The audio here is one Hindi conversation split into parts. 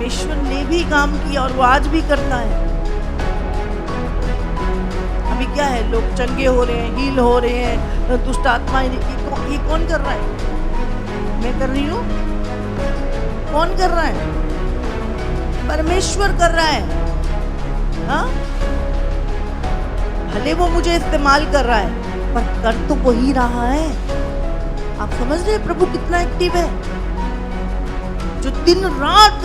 परमेश्वर ने भी काम किया और वो आज भी करता है। अभी क्या है, लोग चंगे हो रहे हैं, हील हो रहे हैं, दुष्ट आत्माएं, ये कौन कर रहा है? मैं कर रही हूँ? कौन कर रहा है? परमेश्वर कर रहा है। हाँ, भले वो मुझे इस्तेमाल कर रहा है पर कर तो वही रहा है। आप समझ रहे हैं प्रभु कितना एक्टिव है, जो दिन रात,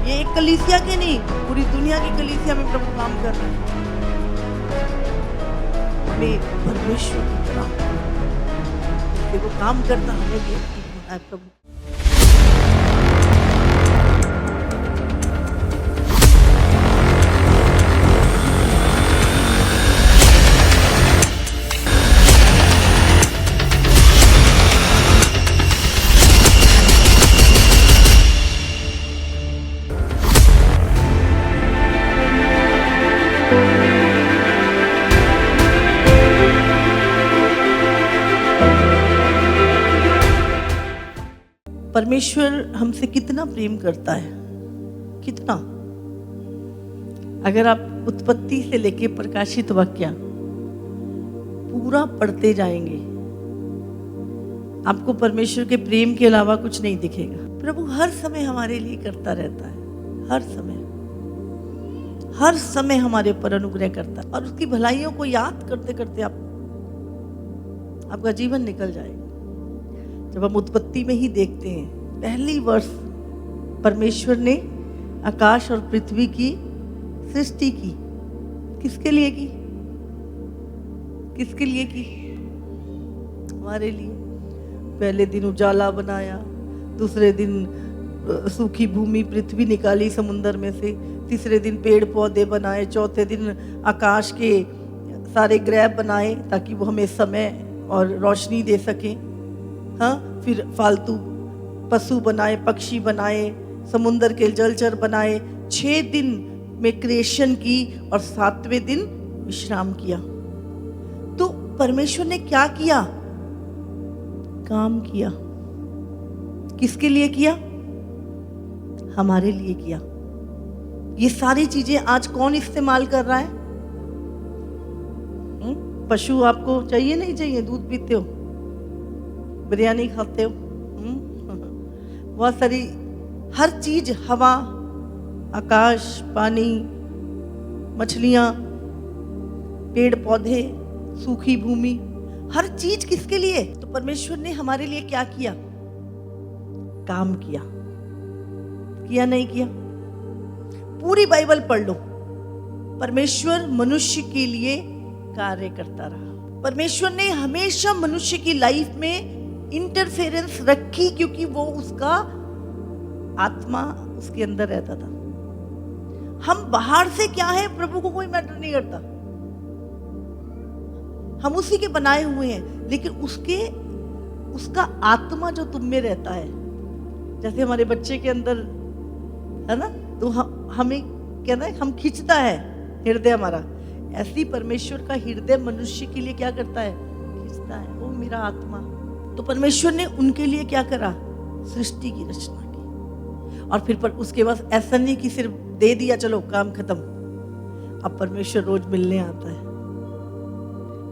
ये एक कलीसिया के नहीं, पूरी दुनिया की कलीसिया में प्रभु काम कर रहा है। हमें परमेश्वर की तरह देखो काम करता, हमें भी एक्टिव होना है प्रभु। परमेश्वर हमसे कितना प्रेम करता है, कितना। अगर आप उत्पत्ति से लेके प्रकाशित वाक्य पूरा पढ़ते जाएंगे, आपको परमेश्वर के प्रेम के अलावा कुछ नहीं दिखेगा। प्रभु हर समय हमारे लिए करता रहता है, हर समय हमारे ऊपर अनुग्रह करता है, और उसकी भलाइयों को याद करते करते आपका जीवन निकल जाएगा। जब हम उत्पत्ति में ही देखते हैं, पहली वर्ष परमेश्वर ने आकाश और पृथ्वी की सृष्टि की। किसके लिए की? किसके लिए की? हमारे लिए। पहले दिन उजाला बनाया, दूसरे दिन सूखी भूमि पृथ्वी निकाली समुंदर में से, तीसरे दिन पेड़ पौधे बनाए, चौथे दिन आकाश के सारे ग्रह बनाए ताकि वो हमें समय और रोशनी दे सकें। हाँ, फिर फालतू पशु बनाए, पक्षी बनाए, समुंदर के जलचर बनाए, 6 दिन में क्रिएशन की और 7वें दिन विश्राम किया। तो परमेश्वर ने क्या किया? काम किया। किसके लिए किया? हमारे लिए किया। ये सारी चीजें आज कौन इस्तेमाल कर रहा है? पशु आपको चाहिए नहीं चाहिए? दूध पीते हो, बिरयानी खाते हो, बहुत सारी हर चीज, हवा, आकाश, पानी, मछलियां, पेड़ पौधे, सूखी भूमि, हर चीज किसके लिए? तो परमेश्वर ने हमारे लिए क्या किया? काम किया। किया नहीं किया? पूरी बाइबल पढ़ लो, परमेश्वर मनुष्य के लिए कार्य करता रहा। परमेश्वर ने हमेशा मनुष्य की लाइफ में इंटरफेरेंस रखी, क्योंकि वो उसका आत्मा उसके अंदर रहता था। हम बाहर से क्या है, प्रभु को कोई मैटर नहीं करता, हम उसी के बनाए हुए हैं, लेकिन उसका आत्मा जो तुम में रहता है, जैसे हमारे बच्चे के अंदर है ना, तो हमें कहना है, हम खींचता है हृदय हमारा, ऐसी परमेश्वर का हृदय मनुष्य के लिए क्या करता है? खींचता है, वो मेरा आत्मा। तो परमेश्वर ने उनके लिए क्या करा? सृष्टि की रचना की। और फिर पर उसके बाद ऐसा नहीं कि सिर्फ दे दिया चलो काम खत्म। अब परमेश्वर रोज मिलने आता है,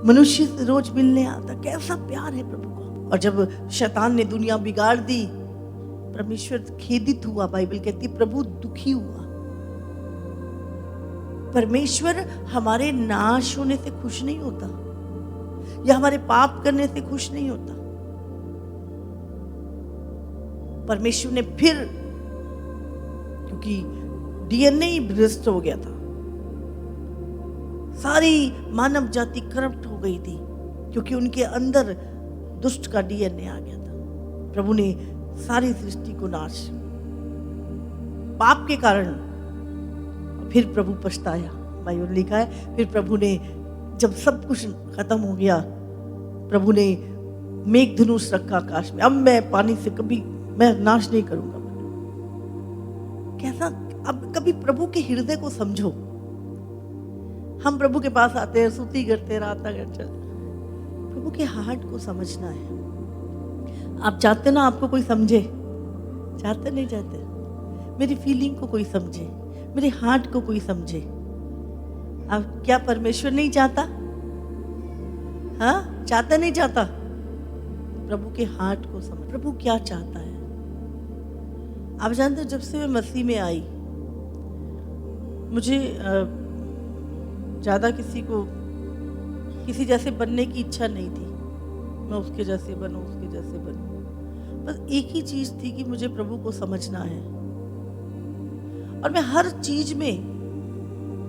मनुष्य से रोज मिलने आता। कैसा प्यार है प्रभु का। और जब शैतान ने दुनिया बिगाड़ दी, परमेश्वर खेदित हुआ। बाइबल कहती है प्रभु दुखी हुआ। परमेश्वर हमारे नाश होने से खुश नहीं होता, या हमारे पाप करने से खुश नहीं होता। परमेश्वर ने फिर, क्योंकि डीएनए ही भ्रष्ट हो गया था, सारी मानव जाति करप्ट हो गई थी, क्योंकि उनके अंदर दुष्ट का डीएनए आ गया था। प्रभु ने सारी सृष्टि को नाश, पाप के कारण। फिर प्रभु पछताया। बाइबल लिखा है, फिर प्रभु ने जब सब कुछ खत्म हो गया, प्रभु ने मेघधनुष रखा आकाश में। अब मैं पानी से कभी मैं नाश नहीं करूंगा। कैसा, अब कभी प्रभु के हृदय को समझो। हम प्रभु के पास आते हैं, स्तुति करते हैं, रात करते, प्रभु के हार्ट को समझना है। आप चाहते ना आपको कोई समझे? चाहते नहीं चाहते? मेरी फीलिंग को कोई समझे, मेरे हार्ट को कोई समझे। अब क्या परमेश्वर नहीं चाहता? हाँ, चाहता नहीं चाहता? प्रभु के हार्ट को समझ, प्रभु क्या चाहता है। आप जानते हो, जब से मैं मसीह में आई, मुझे ज़्यादा किसी जैसे बनने की इच्छा नहीं थी। मैं उसके जैसे बनूं, उसके जैसे बनूं। बस एक ही चीज़ थी कि मुझे प्रभु को समझना है। और मैं हर चीज़ में,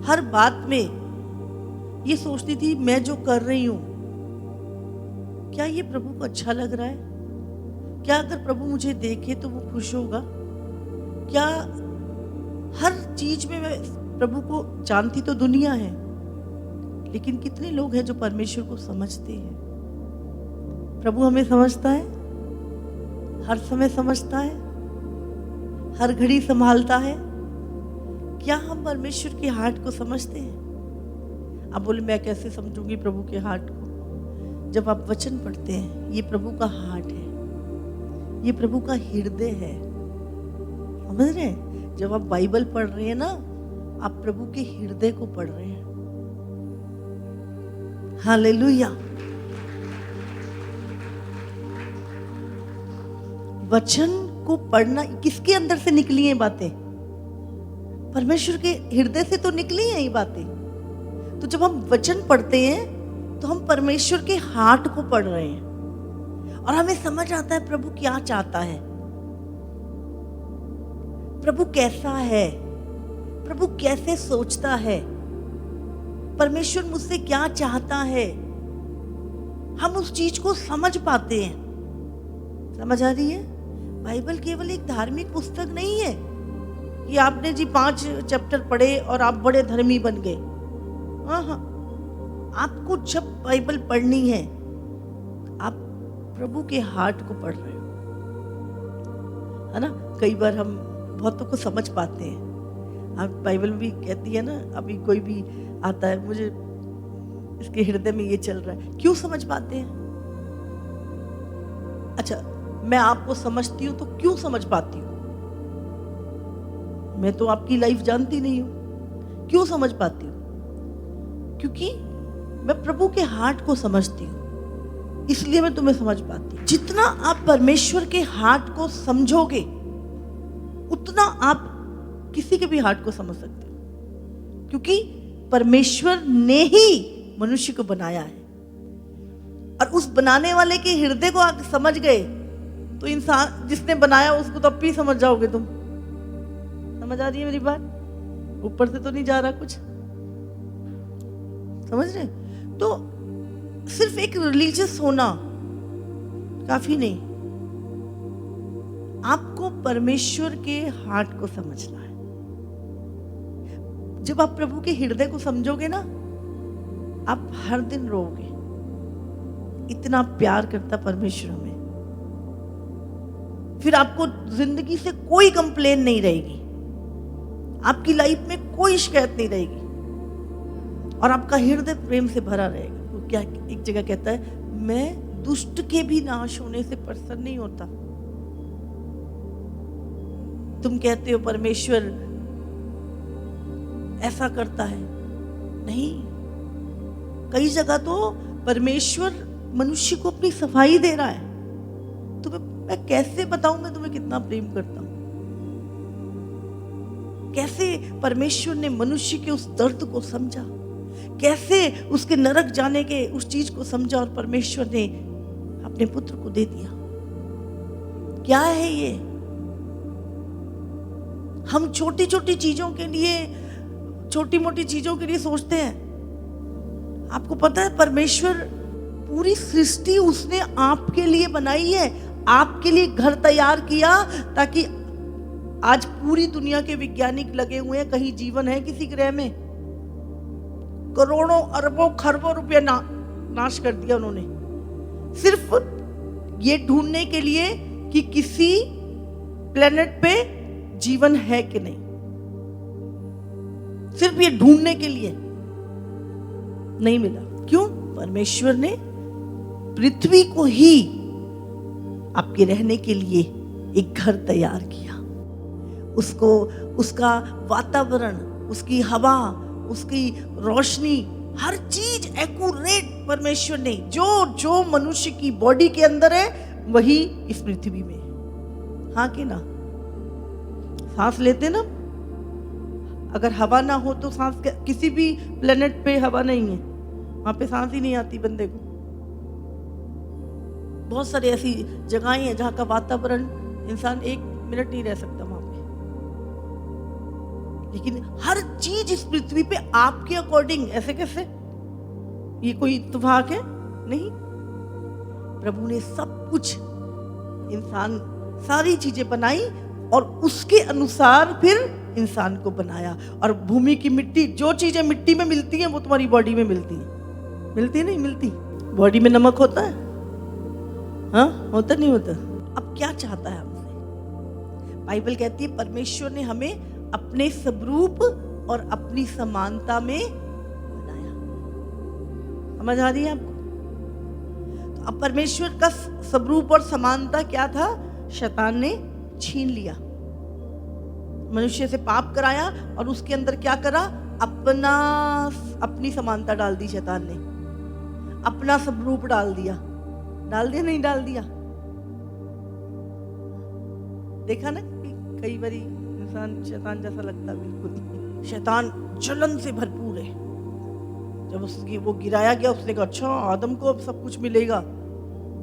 हर बात में ये सोचती थी, मैं जो कर रही हूँ क्या ये प्रभु को अच्छा लग रहा है? क्या अगर प्रभु मुझे देखे तो वो खुश होगा? क्या हर चीज में मैं प्रभु को जानती तो दुनिया है, लेकिन कितने लोग हैं जो परमेश्वर को समझते हैं? प्रभु हमें समझता है, हर समय समझता है, हर घड़ी संभालता है। क्या हम परमेश्वर के हार्ट को समझते हैं? आप बोले, मैं कैसे समझूंगी प्रभु के हार्ट को? जब आप वचन पढ़ते हैं, ये प्रभु का हार्ट है, ये प्रभु का हृदय है। समझ रहे हैं? जब आप बाइबल पढ़ रहे हैं ना, आप प्रभु के हृदय को पढ़ रहे हैं। हालेलुया। वचन को पढ़ना, किसके अंदर से निकली हैं बातें? परमेश्वर के हृदय से तो निकली हैं ये बातें। तो जब हम वचन पढ़ते हैं तो हम परमेश्वर के हार्ट को पढ़ रहे हैं, और हमें समझ आता है प्रभु क्या चाहता है, प्रभु कैसा है, प्रभु कैसे सोचता है, परमेश्वर मुझसे क्या चाहता है। हम उस चीज को समझ पाते हैं। समझ आ रही है? बाइबल केवल एक धार्मिक पुस्तक नहीं है कि आपने जी 5 चैप्टर पढ़े और आप बड़े धर्मी बन गए। हाँ, आपको जब बाइबल पढ़नी है, आप प्रभु के हार्ट को पढ़ रहे हो, है ना। कई बार हम बहुतों को समझ पाते हैं। आप बाइबल में भी कहती है ना, अभी कोई भी आता है, मुझे इसके हृदय में ये चल रहा है, क्यों समझ पाते हैं? अच्छा, मैं आपको समझती हूँ तो क्यों समझ पाती हूँ? मैं तो आपकी लाइफ जानती नहीं हूँ, क्यों समझ पाती हूँ? क्योंकि मैं प्रभु के हार्ट को समझती हूँ, इसलिए मैं तुम्हें समझ पाती हूँ। जितना आप परमेश्वर के हार्ट को समझोगे, उतना आप किसी के भी हार्ट को समझ सकते हो, क्योंकि परमेश्वर ने ही मनुष्य को बनाया है। और उस बनाने वाले के हृदय को आप समझ गए तो इंसान जिसने बनाया उसको तो अब भी समझ जाओगे तुम। समझ आ रही है मेरी बात? ऊपर से तो नहीं जा रहा कुछ, समझ रहे? तो सिर्फ एक रिलीजियस होना काफी नहीं, आपको परमेश्वर के हार्ट को समझना है। जब आप प्रभु के हृदय को समझोगे ना, आप हर दिन रोओगे, इतना प्यार करता परमेश्वर हमें। फिर आपको जिंदगी से कोई कंप्लेन नहीं रहेगी, आपकी लाइफ में कोई शिकायत नहीं रहेगी, और आपका हृदय प्रेम से भरा रहेगा। वो क्या एक जगह कहता है, मैं दुष्ट के भी नाश होने से प्रसन्न नहीं होता। तुम कहते हो परमेश्वर ऐसा करता है, नहीं, कई जगह तो परमेश्वर मनुष्य को अपनी सफाई दे रहा है। तुम्हें मैं कैसे बताऊं मैं तुम्हें कितना प्रेम करता हूं? कैसे परमेश्वर ने मनुष्य के उस दर्द को समझा, कैसे उसके नरक जाने के उस चीज को समझा, और परमेश्वर ने अपने पुत्र को दे दिया। क्या है ये? हम छोटी छोटी चीजों के लिए, छोटी मोटी चीजों के लिए सोचते हैं। आपको पता है परमेश्वर पूरी सृष्टि उसने आपके लिए बनाई है, आपके लिए घर तैयार किया, ताकि आज पूरी दुनिया के वैज्ञानिक लगे हुए हैं, कहीं जीवन है किसी ग्रह में। करोड़ों अरबों खरबों रुपया नाश कर दिया उन्होंने, सिर्फ ये ढूंढने के लिए कि किसी प्लेनेट पे जीवन है कि नहीं। सिर्फ ये ढूंढने के लिए, नहीं मिला। क्यों? परमेश्वर ने पृथ्वी को ही आपके रहने के लिए एक घर तैयार किया। उसको, उसका वातावरण, उसकी हवा, उसकी रोशनी, हर चीज एक्यूरेट परमेश्वर ने जो जो मनुष्य की बॉडी के अंदर है वही इस पृथ्वी में है। हाँ कि ना? सांस लेते ना, अगर हवा ना हो तो सांस, किसी भी प्लेनेट पे हवा नहीं है, वहां पे सांस ही नहीं आती बंदे को। बहुत सारी ऐसी जगहें हैं जहाँ का वातावरण इंसान 1 मिनट नहीं रह सकता वहां पे, लेकिन हर चीज इस पृथ्वी पे आपके अकॉर्डिंग। ऐसे कैसे? ये कोई इत्तेफाक है? नहीं, प्रभु ने सब कुछ, इंसान सारी चीजें बनाई और उसके अनुसार फिर इंसान को बनाया। और भूमि की मिट्टी, जो चीजें मिट्टी में मिलती हैं वो तुम्हारी बॉडी में मिलती हैं। मिलती नहीं मिलती? बॉडी में नमक होता है, हाँ होता नहीं होता? अब क्या चाहता है हमसे? बाइबल कहती है परमेश्वर ने हमें अपने स्वरूप और अपनी समानता में बनाया। समझ आ रही है आपको? तो अब परमेश्वर का स्वरूप और समानता क्या था? शैतान ने छीन लिया, मनुष्य से पाप कराया और उसके अंदर क्या करा? अपनी समानता डाल दी शैतान ने, अपना स्वरूप डाल दिया। डाल दिया नहीं डाल दिया? देखा ना कई बारी इंसान शैतान जैसा लगता, बिल्कुल शैतान जलन से भरपूर है। जब उसकी वो गिराया गया, उसने कहा अच्छा आदम को अब सब कुछ मिलेगा,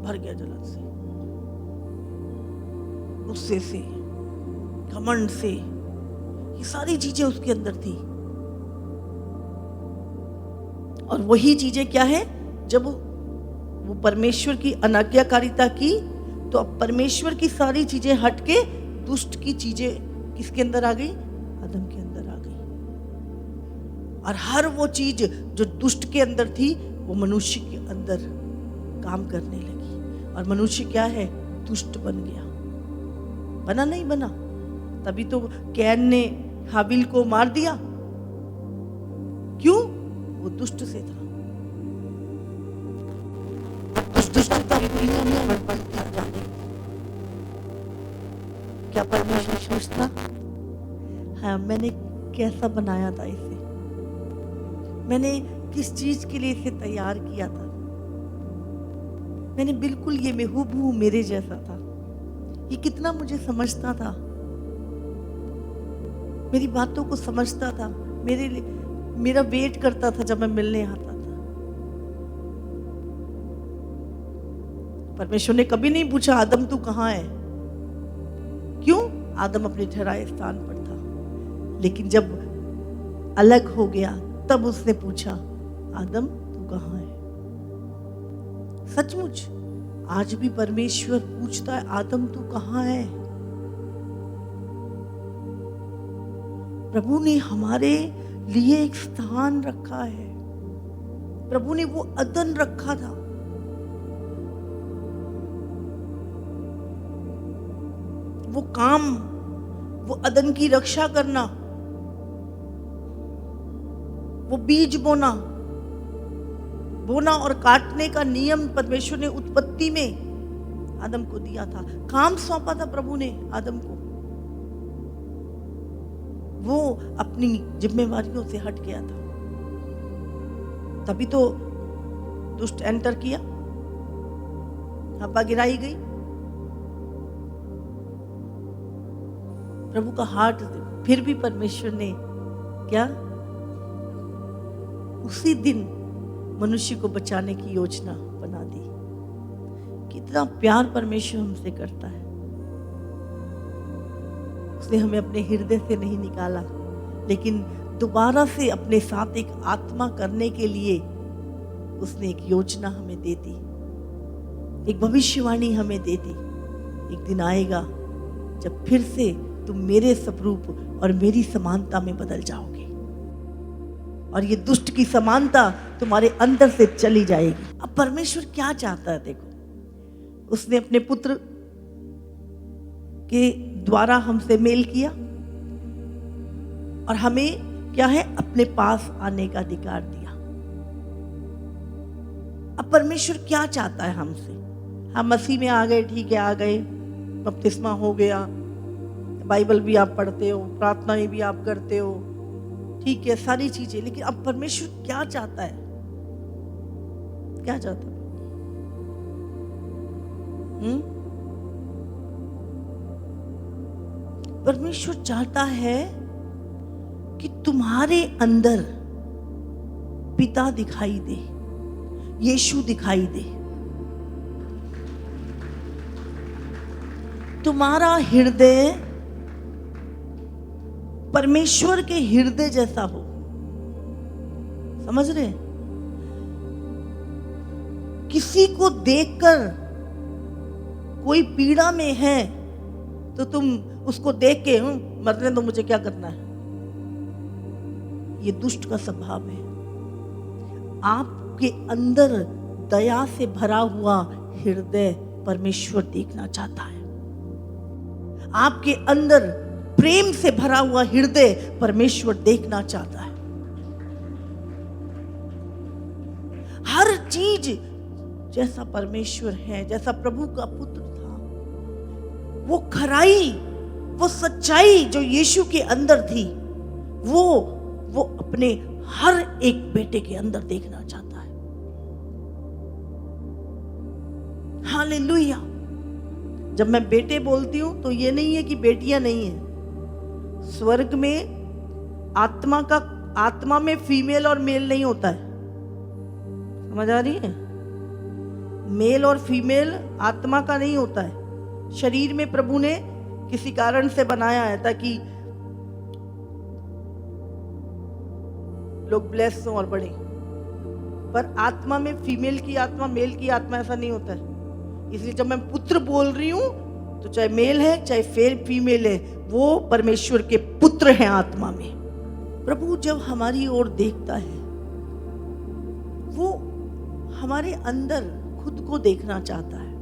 भर गया जलन से, गुस्से से, घमंड से, ये सारी चीजें उसके अंदर थी। और वही चीजें क्या है? जब वो परमेश्वर की अनाज्ञाकारिता की तो अब परमेश्वर की सारी चीजें हटके दुष्ट की चीजें किसके अंदर आ गई? आदम के अंदर आ गई। और हर वो चीज जो दुष्ट के अंदर थी वो मनुष्य के अंदर काम करने लगी। और मनुष्य क्या है? दुष्ट बन गया। बना नहीं बना? तभी तो कैन ने हाबिल को मार दिया। क्यों? वो दुष्ट से था। क्या परमेश्वर सोचता? हाँ, मैंने कैसा बनाया था इसे, मैंने किस चीज के लिए इसे तैयार किया था। मैंने बिल्कुल, ये मैं हूबहू मेरे जैसा था। ये कितना मुझे समझता था, मेरी बातों को समझता था, मेरा वेट करता था जब मैं मिलने आता था। परमेश्वर ने कभी नहीं पूछा आदम तू कहाँ है? क्यों? आदम अपने ठहराए स्थान पर था। लेकिन जब अलग हो गया तब उसने पूछा आदम तू कहाँ है? सचमुच आज भी परमेश्वर पूछता है आदम तू कहाँ है? प्रभु ने हमारे लिए एक स्थान रखा है। प्रभु ने वो अदन रखा था। वो काम, वो अदन की रक्षा करना, वो बीज बोना और काटने का नियम परमेश्वर ने उत्पत्ति में आदम को दिया था। काम सौंपा था प्रभु ने आदम को। वो अपनी जिम्मेवारियों से हट गया था, तभी तो दुष्ट एंटर किया, हवा गिराई गई। प्रभु का हार्ट, फिर भी परमेश्वर ने क्या? उसी दिन मनुष्य को बचाने की योजना बना दी। कितना प्यार परमेश्वर हमसे करता है। उसने हमें अपने हृदय से नहीं निकाला, लेकिन दोबारा से अपने साथ एक आत्मा करने के लिए उसने एक योजना हमें दे दी, एक भविष्यवाणी हमें दे दी। एक दिन आएगा जब फिर से तुम मेरे स्वरूप और मेरी समानता में बदल जाओगे और ये दुष्ट की समानता तुम्हारे अंदर से चली जाएगी। अब परमेश्वर क्या चाहता है? देखो, उसने अपने पुत्र के द्वारा हमसे मेल किया और हमें क्या है? अपने पास आने का अधिकार दिया। अब परमेश्वर क्या चाहता है हमसे? हम मसीह में आ गए, ठीक है, आ गए, बपतिस्मा हो गया, बाइबल भी आप पढ़ते हो, प्रार्थनाएं भी आप करते हो, ठीक है, सारी चीजें, लेकिन अब परमेश्वर क्या चाहता है? क्या चाहता है? परमेश्वर चाहता है कि तुम्हारे अंदर पिता दिखाई दे, यीशु दिखाई दे, तुम्हारा हृदय परमेश्वर के हृदय जैसा हो। समझ रहे? किसी को देखकर कोई पीड़ा में है तो तुम उसको देख के मरने दो, मुझे क्या करना है, ये दुष्ट का स्वभाव है। आपके अंदर दया से भरा हुआ हृदय परमेश्वर देखना चाहता है। आपके अंदर प्रेम से भरा हुआ हृदय परमेश्वर देखना चाहता है। हर चीज जैसा परमेश्वर है, जैसा प्रभु का पुत्र था, वो खराई, वो सच्चाई जो यीशु के अंदर थी, वो अपने हर एक बेटे के अंदर देखना चाहता है। हालेलुया। जब मैं बेटे बोलती हूं तो ये नहीं है कि बेटियां नहीं है। स्वर्ग में आत्मा में फीमेल और मेल नहीं होता है। समझ आ रही है? मेल और फीमेल आत्मा का नहीं होता है। शरीर में प्रभु ने किसी कारण से बनाया है ताकि लोग ब्लेस हो और बढ़े, पर आत्मा में फीमेल की आत्मा, मेल की आत्मा ऐसा नहीं होता है। इसलिए जब मैं पुत्र बोल रही हूं तो चाहे मेल है चाहे फीमेल है, वो परमेश्वर के पुत्र हैं आत्मा में। प्रभु जब हमारी ओर देखता है, वो हमारे अंदर खुद को देखना चाहता है।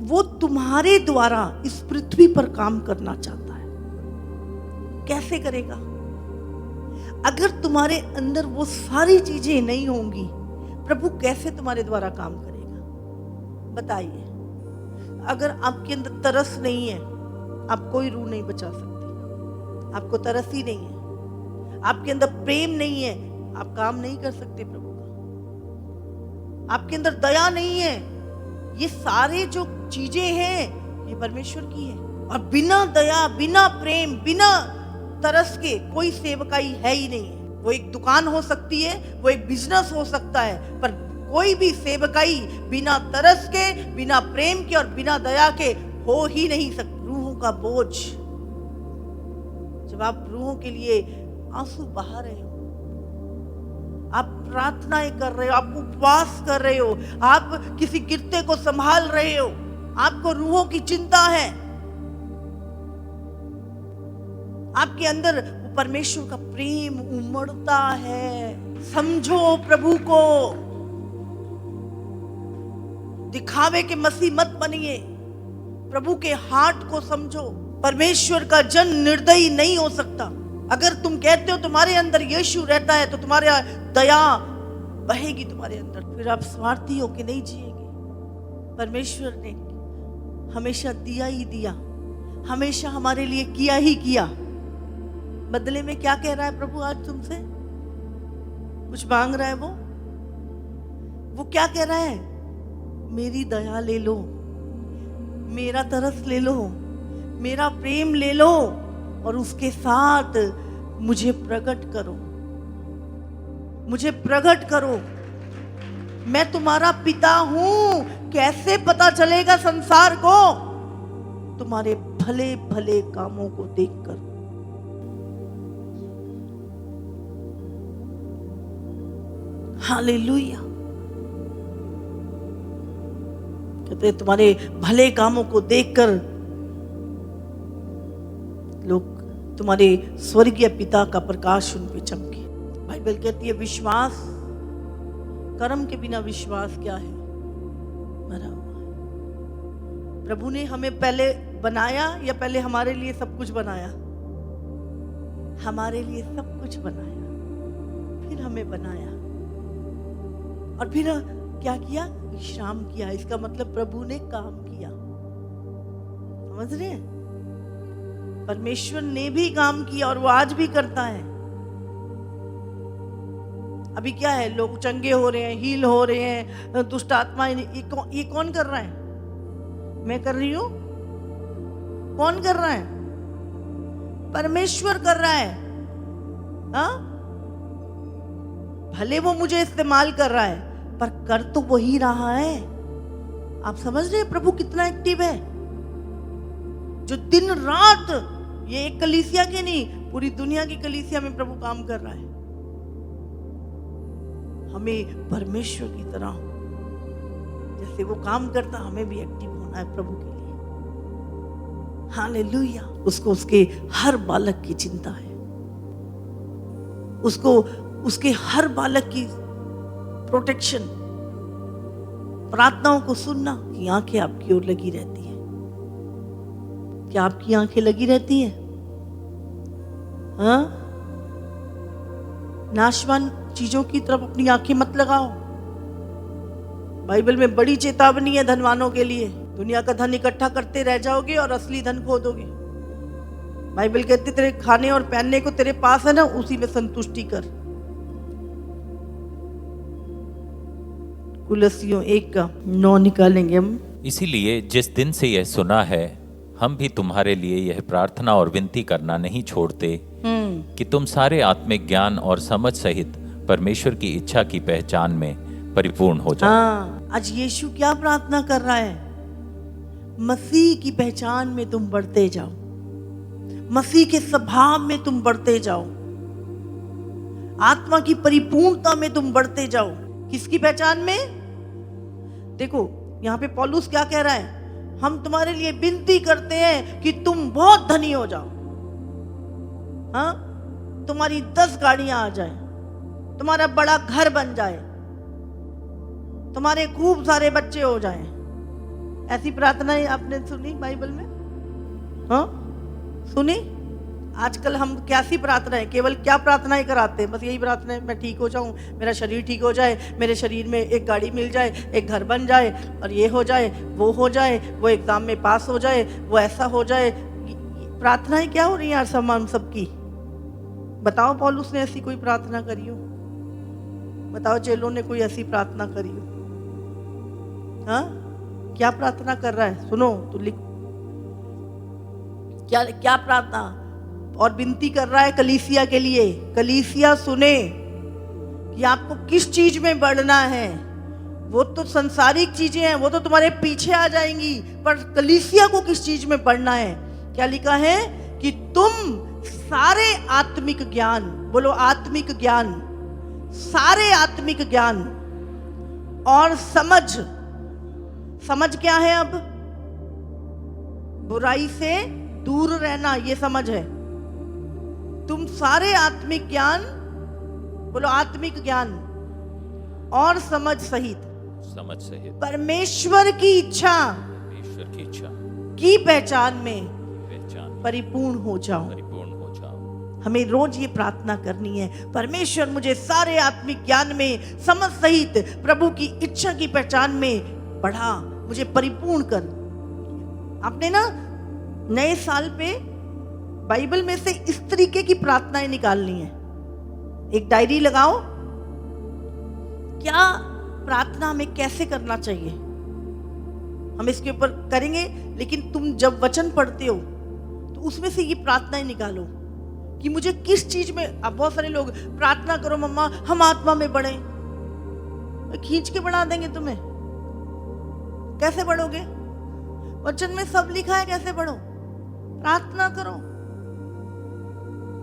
वो तुम्हारे द्वारा इस पृथ्वी पर काम करना चाहता है। कैसे करेगा? अगर तुम्हारे अंदर वो सारी चीजें नहीं होंगी, प्रभु कैसे तुम्हारे द्वारा काम करेगा? बताइए। अगर आपके अंदर तरस नहीं है, आप कोई रूह नहीं बचा सकते। आपको तरस ही नहीं है, आपके अंदर प्रेम नहीं है, आप काम नहीं कर सकते प्रभु का। आपके अंदर दया नहीं है, ये सारे जो चीजें हैं ये परमेश्वर की है। और बिना दया, बिना प्रेम, बिना तरस के कोई सेवकाई है ही नहीं है। वो एक दुकान हो सकती है, वो एक बिजनेस हो सकता है, पर कोई भी सेवकाई बिना तरस के, बिना प्रेम के और बिना दया के हो ही नहीं सकती। रूहों का बोझ, जब आप रूहों के लिए आंसू बहा रहे हो, आप प्रार्थनाएं कर रहे हो, आप उपवास कर रहे हो, आप किसी गिरते को संभाल रहे हो, आपको रूहों की चिंता है, आपके अंदर परमेश्वर का प्रेम उमड़ता है। समझो प्रभु को, दिखावे के मसीह मत बनिए, प्रभु के हार्ट को समझो। परमेश्वर का जन निर्दयी नहीं हो सकता। अगर तुम कहते हो तुम्हारे अंदर यीशु रहता है तो तुम्हारे दया बहेगी तुम्हारे अंदर, फिर आप स्वार्थी होके नहीं जिएंगे। परमेश्वर ने हमेशा दिया ही दिया, हमेशा हमारे लिए किया ही किया। बदले में क्या कह रहा है प्रभु आज तुमसे? कुछ मांग रहा है वो क्या कह रहा है? मेरी दया ले लो, मेरा तरस ले लो, मेरा प्रेम ले लो और उसके साथ मुझे प्रकट करो, मुझे प्रकट करो। मैं तुम्हारा पिता हूं। कैसे पता चलेगा संसार को? तुम्हारे भले भले कामों को देखकर। हालेलुया। कहते तुम्हारे भले कामों को देखकर लोग, तुम्हारे स्वर्गीय पिता का प्रकाश उन पे चमके। बाइबल कहती है विश्वास, कर्म के बिना विश्वास क्या है? मरा हुआ है। प्रभु ने हमें पहले बनाया या पहले हमारे लिए सब कुछ बनाया? हमारे लिए सब कुछ बनाया, फिर हमें बनाया और फिर क्या किया? विश्राम किया। इसका मतलब प्रभु ने काम किया। समझ रहे हैं? परमेश्वर ने भी काम किया और वो आज भी करता है। अभी क्या है, लोग चंगे हो रहे हैं, हील हो रहे हैं, दुष्ट आत्माएं, ये कौन कर रहा है? मैं कर रही हूं? कौन कर रहा है? परमेश्वर कर रहा है। हाँ, भले वो मुझे इस्तेमाल कर रहा है, पर कर तो वही रहा है। आप समझ रहे हैं प्रभु कितना एक्टिव है, जो दिन रात, ये एक कलीसिया के नहीं, पूरी दुनिया की कलीसिया में प्रभु काम कर रहा है। हमें परमेश्वर की तरह जैसे वो काम करता, हमें भी एक्टिव होना है प्रभु के लिए। हालेलुया। उसको उसके हर बालक की चिंता है, उसको उसके हर बालक की प्रोटेक्शन, प्रार्थनाओं को सुनना। कि आंखें आपकी ओर लगी रहती है। क्या आपकी आंखें लगी रहती हैं? हाँ, नाशवान चीजों की तरफ अपनी आंखें मत लगाओ। बाइबल में बड़ी चेतावनी है धनवानों के लिए। दुनिया का धन इकट्ठा करते रह जाओगे और असली धन खो दोगे। बाइबल कहती तेरे खाने और पहनने को तेरे पास है ना, उसी में संतुष्टि कर। कुलस्सियों 1:9 निकालेंगे हम। इसीलिए जिस दिन से यह सुना है, हम भी तुम्हारे लिए यह प्रार्थना और विनती करना नहीं छोड़ते कि तुम सारे आत्मिक ज्ञान और समझ सहित परमेश्वर की इच्छा की पहचान में परिपूर्ण हो जाओ। हाँ, आज यीशु क्या प्रार्थना कर रहा है? मसीह की पहचान में तुम बढ़ते जाओ, मसीह के स्वभाव में तुम बढ़ते जाओ, आत्मा की परिपूर्णता में तुम बढ़ते जाओ। किसकी पहचान में? देखो यहाँ पे पौलुस क्या कह रहा है? हम तुम्हारे लिए विनती करते हैं कि तुम बहुत धनी हो जाओ। हाँ, तुम्हारी 10 गाड़ियां आ जाए, तुम्हारा बड़ा घर बन जाए, तुम्हारे खूब सारे बच्चे हो जाएं। ऐसी प्रार्थनाएं आपने सुनी बाइबल में? हाँ, सुनी? आजकल हम कैसी प्रार्थनाएं, केवल क्या प्रार्थनाएं कराते हैं? बस यही प्रार्थना है, मैं ठीक हो जाऊं, मेरा शरीर ठीक हो जाए, मेरे शरीर में एक गाड़ी मिल जाए, एक घर बन जाए, और ये हो जाए, वो हो जाए, वो एग्जाम में पास हो जाए, वो ऐसा हो जाए। प्रार्थनाएं क्या हो रही हैं यार हम सबकी? बताओ पौलुस ने ऐसी कोई प्रार्थना करी हो? बताओ चेलों ने कोई ऐसी प्रार्थना करी हो? हाँ, क्या प्रार्थना कर रहा है? सुनो तो लिखो, क्या क्या प्रार्थना और विनती कर रहा है कलीसिया के लिए। कलीसिया सुने कि आपको किस चीज में बढ़ना है। वो तो संसारिक चीजें हैं, वो तो तुम्हारे पीछे आ जाएंगी, पर कलीसिया को किस चीज में बढ़ना है? क्या लिखा है? कि तुम सारे आत्मिक ज्ञान, बोलो आत्मिक ज्ञान, सारे आत्मिक ज्ञान और समझ। समझ क्या है? अब बुराई से दूर रहना, ये समझ है। तुम सारे आत्मिक ज्ञान, बोलो आत्मिक ज्ञान और समझ सहित परमेश्वर की इच्छा की पहचान में परिपूर्ण हो जाओ। हमें रोज ये प्रार्थना करनी है, परमेश्वर मुझे सारे आत्मिक ज्ञान में, समझ सहित प्रभु की इच्छा की पहचान में बढ़ा, मुझे परिपूर्ण कर। आपने ना नए साल पे बाइबल में से इस तरीके की प्रार्थनाएं निकालनी है। एक डायरी लगाओ, क्या प्रार्थना हमें कैसे करना चाहिए, हम इसके ऊपर करेंगे। लेकिन तुम जब वचन पढ़ते हो तो उसमें से ये प्रार्थनाएं निकालो कि मुझे किस चीज में। अब बहुत सारे लोग प्रार्थना करो मम्मा हम आत्मा में बढ़े, खींच के बढ़ा देंगे तुम्हें। कैसे बढ़ोगे? वचन में सब लिखा है कैसे बढ़ो। प्रार्थना करो।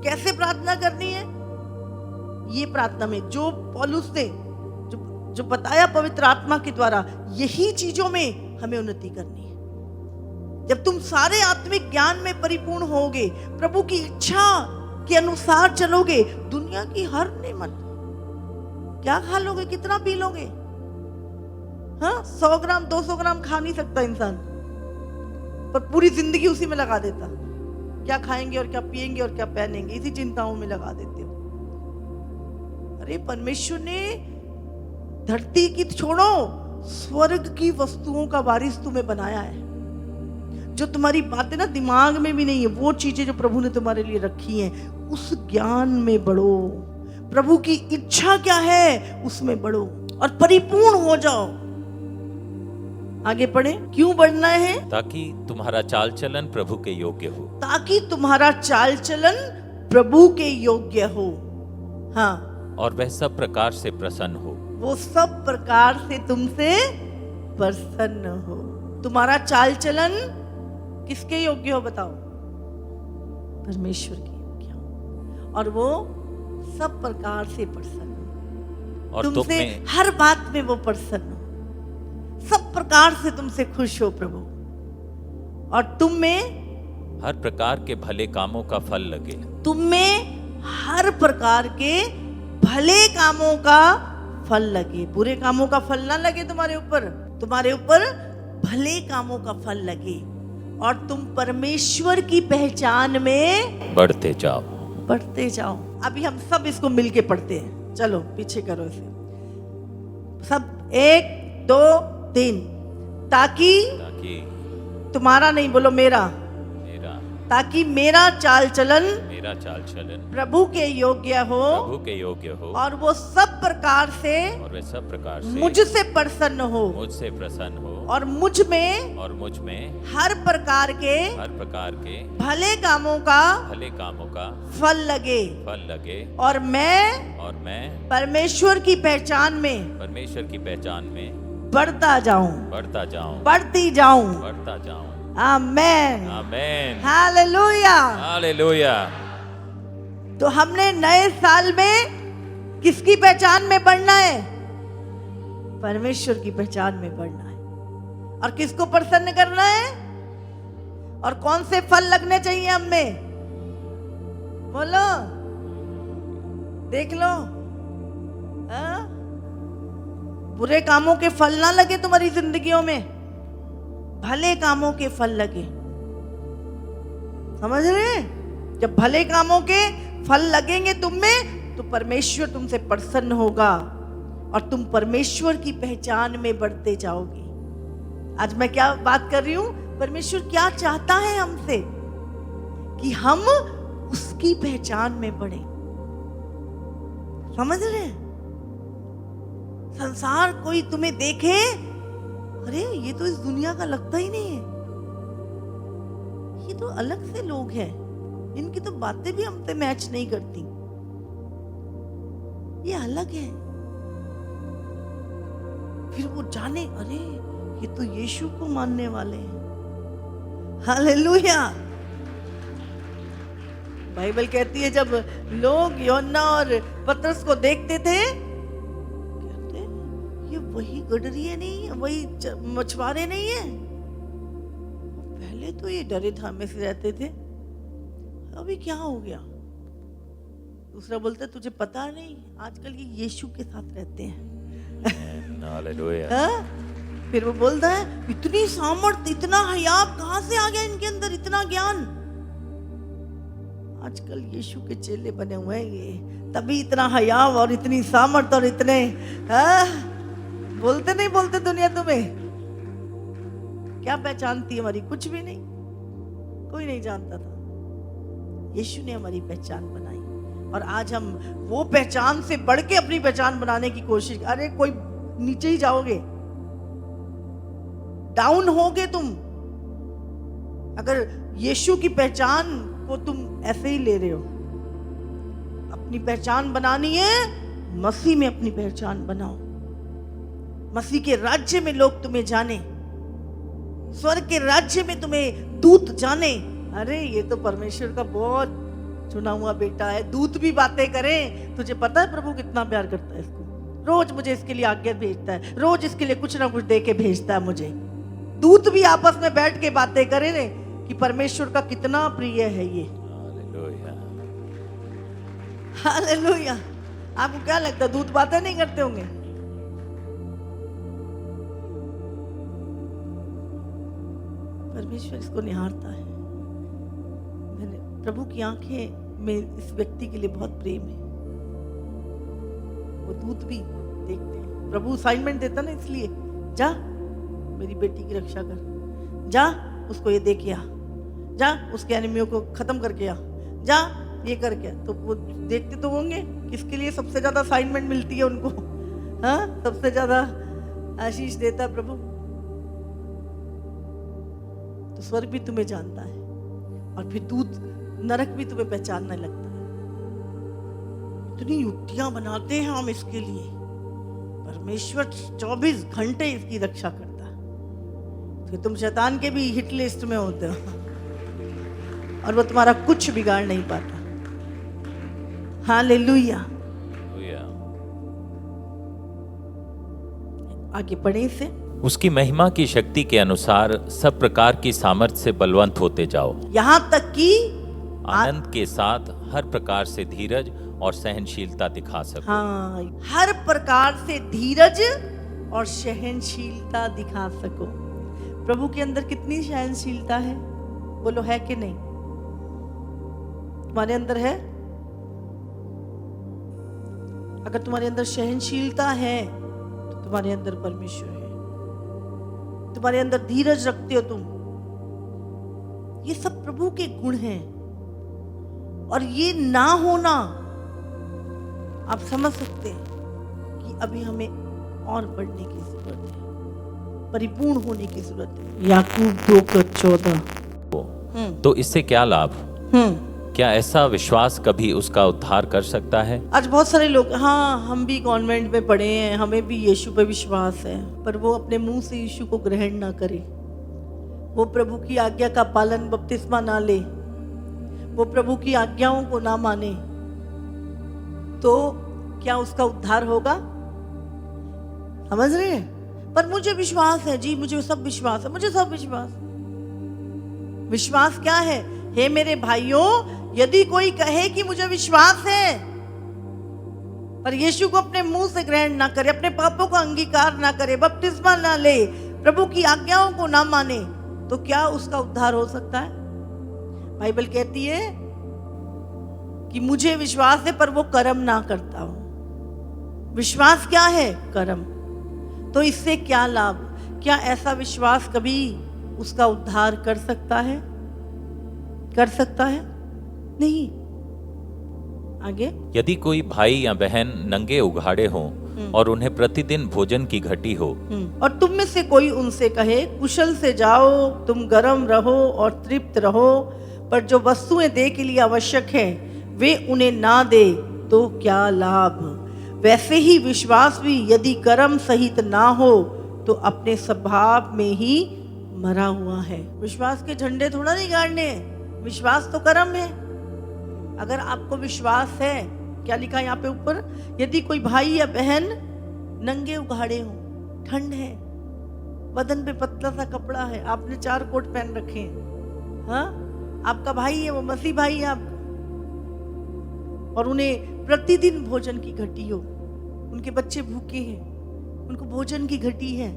कैसे प्रार्थना करनी है? ये प्रार्थना में जो पौलुस ने जो बताया पवित्र आत्मा के द्वारा, यही चीजों में हमें उन्नति करनी है। जब तुम सारे आत्मिक ज्ञान में परिपूर्ण होगे, प्रभु की इच्छा के अनुसार चलोगे, दुनिया की हर नेमत, क्या खा लोगे, कितना पी लोगे? हाँ, 100 ग्राम 200 ग्राम खा नहीं सकता इंसान, पर पूरी जिंदगी उसी में लगा देता। क्या खाएंगे और क्या पिएंगे और क्या पहनेंगे, इसी चिंताओं में लगा देते हो। अरे परमेश्वर ने धरती की छोड़ो, स्वर्ग की वस्तुओं का वारिस तुम्हें बनाया है। जो तुम्हारी बातें ना दिमाग में भी नहीं है, वो चीजें जो प्रभु ने तुम्हारे लिए रखी हैं, उस ज्ञान में बढ़ो। प्रभु की इच्छा क्या है उसमें बढ़ो और परिपूर्ण हो जाओ। आगे पढ़े। क्यों बढ़ना है? ताकि तुम्हारा चाल चलन प्रभु के योग्य हो। ताकि तुम्हारा चाल चलन प्रभु के योग्य हो। हाँ, और वह सब प्रकार से प्रसन्न हो। वो सब प्रकार से तुमसे प्रसन्न हो। तुम्हारा चाल चलन किसके योग्य हो बताओ? परमेश्वर के योग्य हो। और वो सब प्रकार से प्रसन्न हो। और तुमसे हर बात में वो प्रसन्न हो। सब प्रकार से तुमसे खुश हो प्रभु। और तुम में हर प्रकार के भले कामों का फल लगे। तुम में हर प्रकार के भले कामों का फल लगे। बुरे कामों का फल ना लगे तुम्हारे ऊपर। तुम्हारे ऊपर भले कामों का फल लगे और तुम परमेश्वर की पहचान में बढ़ते जाओ। बढ़ते जाओ। अभी हम सब इसको मिलके पढ़ते हैं। चलो पीछे करो इसे सब। 1 2 3। ताकि तुम्हारा नहीं, बोलो मेरा। ताकि मेरा चाल चलन प्रभु के योग्य हो। और वो सब प्रकार से मुझसे प्रसन्न हो। और मुझ में हर प्रकार के भले कामों का फल लगे। और मैं परमेश्वर की पहचान में बढ़ता जाऊं। बढ़ती जाऊं। आमेन। हालेलुया। तो हमने नए साल में किसकी पहचान में बढ़ना है? परमेश्वर की पहचान में बढ़ना है। और किसको प्रसन्न करना है? और कौन से फल लगने चाहिए हम में? बोलो, देख लो। बुरे कामों के फल ना लगे तुम्हारी जिंदगियों में, भले कामों के फल लगे। समझ रहे? जब भले कामों के फल लगेंगे तुम में, तो परमेश्वर तुमसे प्रसन्न होगा और तुम परमेश्वर की पहचान में बढ़ते जाओगे। आज मैं क्या बात कर रही हूं? परमेश्वर क्या चाहता है हमसे? कि हम उसकी पहचान में बढ़े। समझ रहे? संसार कोई तुम्हें देखे, अरे ये तो इस दुनिया का लगता ही नहीं है, ये तो अलग से लोग हैं, इनकी तो बातें भी हमसे मैच नहीं करती, ये अलग है। फिर वो जाने, अरे ये तो यीशु को मानने वाले हैं। हालेलुया। बाइबल कहती है जब लोग योना और पतरस को देखते थे, ये वही गडरिये नहीं है, वही मछुआरे नहीं है। पहले तो ये डरे धामे से रहते थे, अभी क्या हो गया? दूसरा बोलता है तुझे पता नहीं, आजकल ये यीशु के साथ रहते हैं। हालेलुया। फिर वो बोलता है इतनी सामर्थ, इतना हयाब कहां से आ गया इनके अंदर, इतना ज्ञान? आजकल यीशु के चेले बने हुए हैं ये, तभी इतना हयाब और इतनी सामर्थ और इतने बोलते नहीं बोलते दुनिया तुम्हें? क्या पहचानती है हमारी? कुछ भी नहीं, कोई नहीं जानता था। यीशु ने हमारी पहचान बनाई और आज हम वो पहचान से बढ़ के अपनी पहचान बनाने की कोशिश। अरे कोई नीचे ही जाओगे, डाउन होगे तुम अगर यीशु की पहचान को तुम ऐसे ही ले रहे हो। अपनी पहचान बनानी है, मसीह में अपनी पहचान बनाओ। मसीह के राज्य में लोग तुम्हें जाने, स्वर्ग के राज्य में तुम्हें दूत जाने। अरे ये तो परमेश्वर का बहुत चुना हुआ बेटा है। दूत भी बातें करें। तुझे पता है प्रभु कितना प्यार करता है इसको? रोज मुझे इसके लिए आज्ञा भेजता है, रोज इसके लिए कुछ ना कुछ दे के भेजता है मुझे। दूत भी आपस में बैठ के बातें करें कि परमेश्वर का कितना प्रिय है ये। हालेलुया। आपको क्या लगता है दूत बातें नहीं करते होंगे? परमेश्वर इसको निहारता है। मैंने प्रभु की आंखें में इस व्यक्ति के लिए बहुत प्रेम है। वो दूत भी देखते हैं। प्रभु असाइनमेंट देता ना, इसलिए जा मेरी बेटी की रक्षा कर, जा उसको ये दे के आ, जा उसके एनिमियों को खत्म करके आ, जा ये करके आ। तो वो देखते तो होंगे किसके लिए सबसे ज्यादा असाइनमेंट मिलती है उनको, हाँ, सबसे ज्यादा आशीष देता है प्रभु। तो स्वर्ग भी तुम्हें जानता है और फिर दूत नरक भी तुम्हें पहचानने लगता है। इतनी युक्तियां बनाते हैं हम इसके लिए, परमेश्वर 24 घंटे इसकी रक्षा करता है। फिर तुम शैतान के भी हिट लिस्ट में होते हो और वो तुम्हारा कुछ बिगाड़ नहीं पाता। हालेलुया। आगे पढ़े इसे। उसकी महिमा की शक्ति के अनुसार सब प्रकार की सामर्थ्य से बलवंत होते जाओ, यहां तक कि आनंद के साथ हर प्रकार से धीरज और सहनशीलता दिखा सको। हाँ, हर प्रकार से धीरज और सहनशीलता दिखा सको। प्रभु के अंदर कितनी सहनशीलता है, बोलो है कि नहीं? तुम्हारे अंदर है? अगर तुम्हारे अंदर सहनशीलता है तो तुम्हारे अंदर परमेश्वर है। तुम्हारे अंदर धीरज रखते हो तुम, ये सब प्रभु के गुण हैं। और ये ना होना, आप समझ सकते हैं कि अभी हमें और बढ़ने की जरूरत है, परिपूर्ण होने की जरूरत है। याकूब 2:14। तो इससे क्या लाभ? क्या ऐसा विश्वास कभी उसका उद्धार कर सकता है? आज बहुत सारे लोग, हाँ हम भी कॉन्वेंट में पढ़े हैं, हमें भी यीशु पे विश्वास है, पर वो अपने मुंह से यीशु को ग्रहण ना करे, वो प्रभु की आज्ञा का पालन, बपतिस्मा ना ले, वो प्रभु की आज्ञाओं को ना माने, तो क्या उसका उद्धार होगा? समझ रहे हैं? पर मुझे विश्वास है जी, मुझे सब विश्वास है, मुझे सब विश्वास। विश्वास क्या है? हे मेरे भाइयों, यदि कोई कहे कि मुझे विश्वास है पर यीशु को अपने मुंह से ग्रहण ना करे, अपने पापों का अंगीकार ना करे, बपतिस्मा ना ले, प्रभु की आज्ञाओं को ना माने, तो क्या उसका उद्धार हो सकता है? बाइबल कहती है कि मुझे विश्वास है पर वो कर्म ना करता हो। विश्वास क्या है? कर्म। तो इससे क्या लाभ? क्या ऐसा विश्वास कभी उसका उद्धार कर सकता है? कर सकता है? नहीं। आगे, यदि कोई भाई या बहन नंगे उघाड़े हों और उन्हें प्रतिदिन भोजन की घटी हो, और तुम में से कोई उनसे कहे कुशल से जाओ, तुम गर्म रहो और तृप्त रहो, पर जो वस्तुएं दे के लिए आवश्यक है वे उन्हें ना दे, तो क्या लाभ? वैसे ही विश्वास भी यदि कर्म सहित ना हो तो अपने स्वभाव में ही मरा हुआ है। विश्वास के झंडे थोड़ा नहीं गाड़ने हैं, विश्वास तो कर्म है। अगर आपको विश्वास है, क्या लिखा है यहाँ पे ऊपर? यदि कोई भाई या बहन नंगे उघाड़े हो, ठंड है, बदन पे पतला सा कपड़ा है, आपने 4 कोट पहन रखे हैं, हाँ, आपका भाई है, वो मसीह भाई है आपका, और उन्हें प्रतिदिन भोजन की घटी हो, उनके बच्चे भूखे हैं, उनको भोजन की घटी है,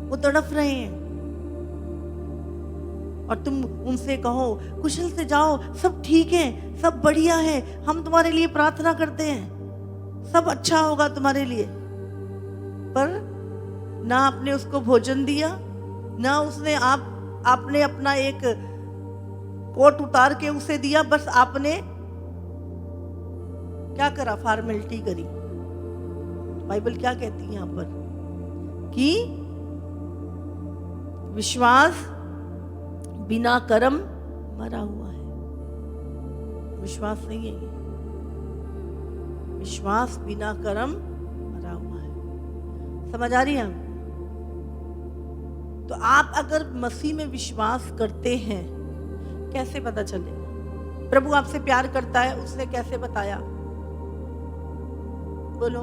वो तड़प रहे हैं, और तुम उनसे कहो कुशल से जाओ, सब ठीक है, सब बढ़िया है, हम तुम्हारे लिए प्रार्थना करते हैं, सब अच्छा होगा तुम्हारे लिए, पर ना आपने उसको भोजन दिया, ना उसने आपने अपना एक कोट उतार के उसे दिया, बस आपने क्या करा? फॉर्मेलिटी करी। बाइबल क्या कहती है यहाँ पर? कि विश्वास बिना कर्म मरा हुआ है। विश्वास नहीं है ये, विश्वास बिना कर्म मरा हुआ है। समझ आ रही है? तो आप अगर मसीह में विश्वास करते हैं, कैसे पता चले? प्रभु आपसे प्यार करता है, उसने कैसे बताया? बोलो।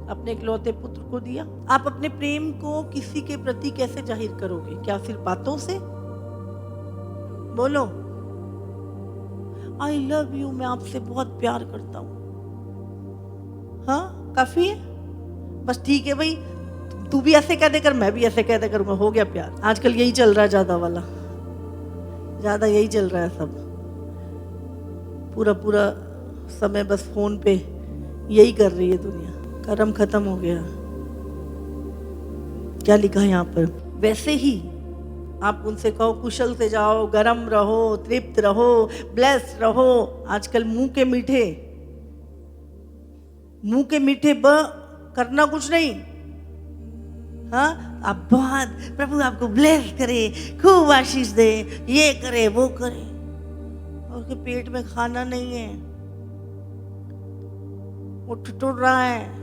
अपने इकलौते पुत्र को दिया। आप अपने प्रेम को किसी के प्रति कैसे जाहिर करोगे? क्या सिर्फ बातों से? बोलो, आई लव यू, मैं आपसे बहुत प्यार करता हूं, हाँ काफी है? बस ठीक है भाई, तू भी ऐसे कह देकर मैं भी ऐसे कह दे करूंगा, हो गया प्यार। आजकल यही चल रहा है, ज्यादा यही चल रहा है सब, पूरा समय बस फोन पे यही कर रही है दुनिया। कर्म खत्म हो गया। क्या लिखा है यहाँ पर? वैसे ही आप उनसे कहो कुशल से जाओ, गरम रहो, तृप्त रहो, ब्लेस्ड रहो। आजकल मुंह के मीठे करना कुछ नहीं। हाँ, आप बहुत प्रभु आपको ब्लेस करे, खूब आशीष दे, ये करे वो करे, और उसके पेट में खाना नहीं है, वो ठिठुर रहा है।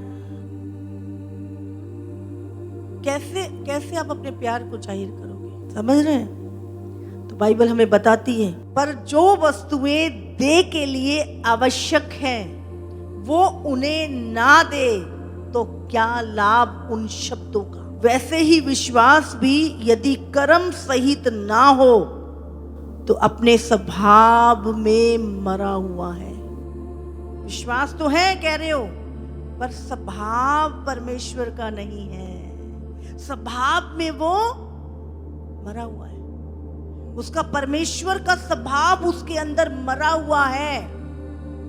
कैसे आप अपने प्यार को जाहिर करोगे? समझ रहे हैं? तो बाइबल हमें बताती है, पर जो वस्तुएं दे के लिए आवश्यक हैं वो उन्हें ना दे तो क्या लाभ उन शब्दों का। वैसे ही विश्वास भी यदि कर्म सहित ना हो तो अपने स्वभाव में मरा हुआ है। विश्वास तो है कह रहे हो, पर स्वभाव परमेश्वर का नहीं है। स्वभाव में वो मरा हुआ है। उसका परमेश्वर का स्वभाव उसके अंदर मरा हुआ है।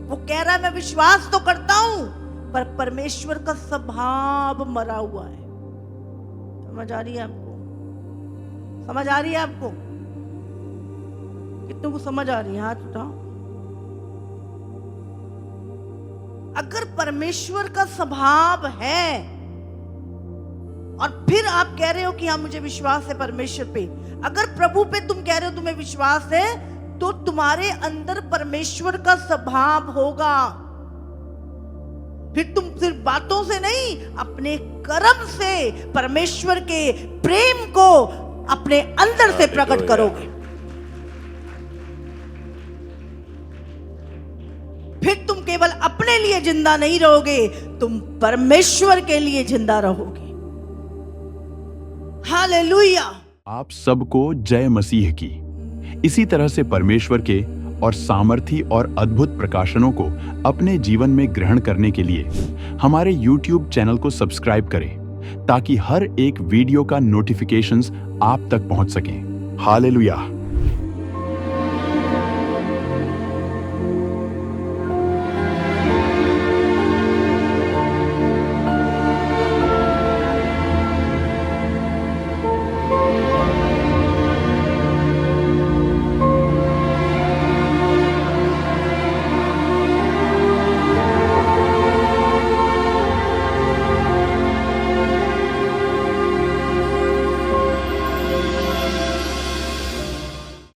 वो कह रहा है मैं विश्वास तो करता हूं, पर परमेश्वर का स्वभाव मरा हुआ है। समझ आ रही है आपको? समझ आ रही है आपको? कितनों को समझ आ रही है? हाथ उठाओ। अगर परमेश्वर का स्वभाव है और फिर आप कह रहे हो कि हाँ मुझे विश्वास है परमेश्वर पे, अगर प्रभु पे तुम कह रहे हो तुम्हें विश्वास है, तो तुम्हारे अंदर परमेश्वर का स्वभाव होगा। फिर तुम सिर्फ बातों से नहीं, अपने कर्म से परमेश्वर के प्रेम को अपने अंदर से प्रकट करोगे। फिर तुम केवल अपने लिए जिंदा नहीं रहोगे, तुम परमेश्वर के लिए जिंदा रहोगे। हालेलुया। आप सबको जय मसीह की। इसी तरह से परमेश्वर के और सामर्थी और अद्भुत प्रकाशनों को अपने जीवन में ग्रहण करने के लिए हमारे YouTube चैनल को सब्सक्राइब करें, ताकि हर एक वीडियो का नोटिफिकेशंस आप तक पहुंच सकें। हालेलुया।